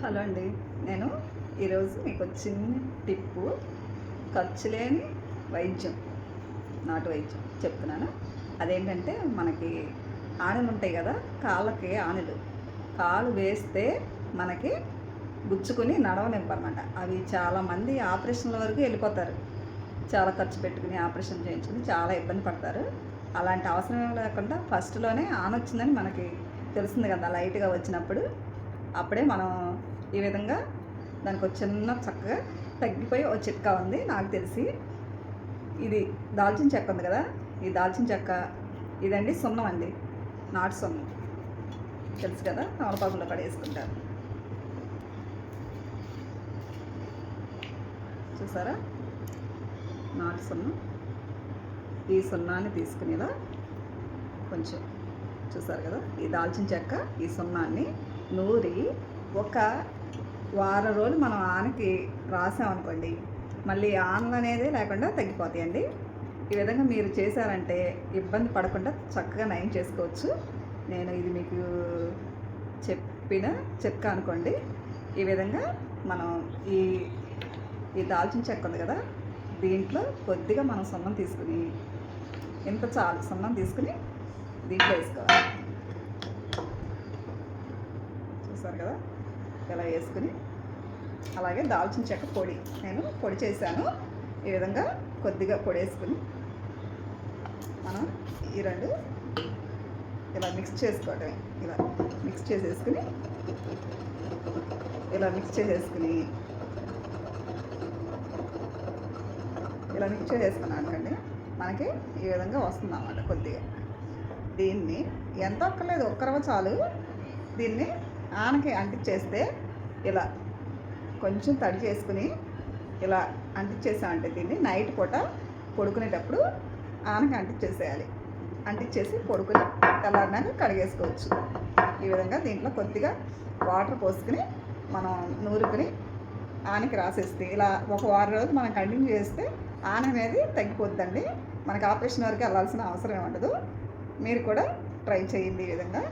Hello అండి. నేను ఈరోజు మీకు చిన్న టిప్పు, ఖర్చు లేని వైద్యం, నాటు వైద్యం చెప్తున్నాను. అదేంటంటే మనకి ఆనెలు ఉంటాయి కదా, కాళ్ళకి ఆనెలు. కాలు వేస్తే మనకి గుచ్చుకుని నడవనివ్వరన్నమాట. అవి చాలామంది ఆపరేషన్ల వరకు వెళ్ళిపోతారు. చాలా ఖర్చు పెట్టుకుని ఆపరేషన్ చేయించుకుని చాలా ఇబ్బంది పడతారు. అలాంటి అవసరం లేకుండా ఫస్ట్లోనే ఆనొచ్చిందని మనకి తెలిసింది కదా, లైట్గా వచ్చినప్పుడు అప్పుడే మనం ఈ విధంగా దానికి ఒక చిన్న చక్కగా తగ్గిపోయి ఒక చిట్కా ఉంది నాకు తెలిసి. ఇది దాల్చిన చెక్క ఉంది కదా, ఈ దాల్చిన చెక్క ఇదండి సున్నం అండి, నాటు సున్నం తెలుసు కదా, తమలపాకులో పడేసుకుంటారు చూసారా, నాటు సున్నం. ఈ సున్నాన్ని తీసుకుని ఇలా కొంచెం చూసారు కదా, ఈ దాల్చిన చెక్క ఈ సున్నాన్ని నూరి ఒక వారం రోజులు మనం ఆనకి రాసామనుకోండి, మళ్ళీ ఆనలు అనేది లేకుండా తగ్గిపోతాయండి. ఈ విధంగా మీరు చేశారంటే ఇబ్బంది పడకుండా చక్కగా నయం చేసుకోవచ్చు. నేను ఇది మీకు చెప్పిన చిట్కా అనుకోండి. ఈ విధంగా మనం ఈ ఈ దాల్చిన చెక్క ఉంది కదా, దీంట్లో కొద్దిగా మనం సున్నం తీసుకుని, ఇంత చాలు సున్నం తీసుకుని దీంట్లో వేసుకోవాలి. చూసారు కదా, ఇలా వేసుకుని అలాగే దాల్చిన చెక్క పొడి నేను పొడి చేశాను. ఈ విధంగా కొద్దిగా పొడి వేసుకుని మనం ఈ రెండు ఇలా మిక్స్ చేసుకోవటమే. ఇలా మిక్స్ చేసేసుకుని ఇలా మిక్స్ చేసేసుకుని ఇలా మిక్స్ చేసేసుకున్నాను అనుకోండి, మనకి ఈ విధంగా వస్తుంది అన్నమాట. కొద్దిగా దీన్ని ఎంత ఒక్కర్లేదు, ఒక్కరవ చాలు. దీన్ని ఆనకి అంటించేస్తే ఇలా కొంచెం తడి చేసుకుని ఇలా అంటించేసామంటే దీన్ని నైట్ పూట పడుకునేటప్పుడు ఆనకి అంటించేసేయాలి. అంటించేసి పడుకుని తెల్లారినాక కడిగేసుకోవచ్చు. ఈ విధంగా దీంట్లో కొద్దిగా వాటర్ పోసుకుని మనం నూరుకుని ఆనకి రాసేస్తే ఇలా ఒక వారం రోజులు మనం కంటిన్యూ చేస్తే ఆన అనేది తగ్గిపోద్దండి. మనకి ఆపరేషన్ వరకు వెళ్ళాల్సిన అవసరం ఉండదు. మీరు కూడా ట్రై చేయండి ఈ విధంగా.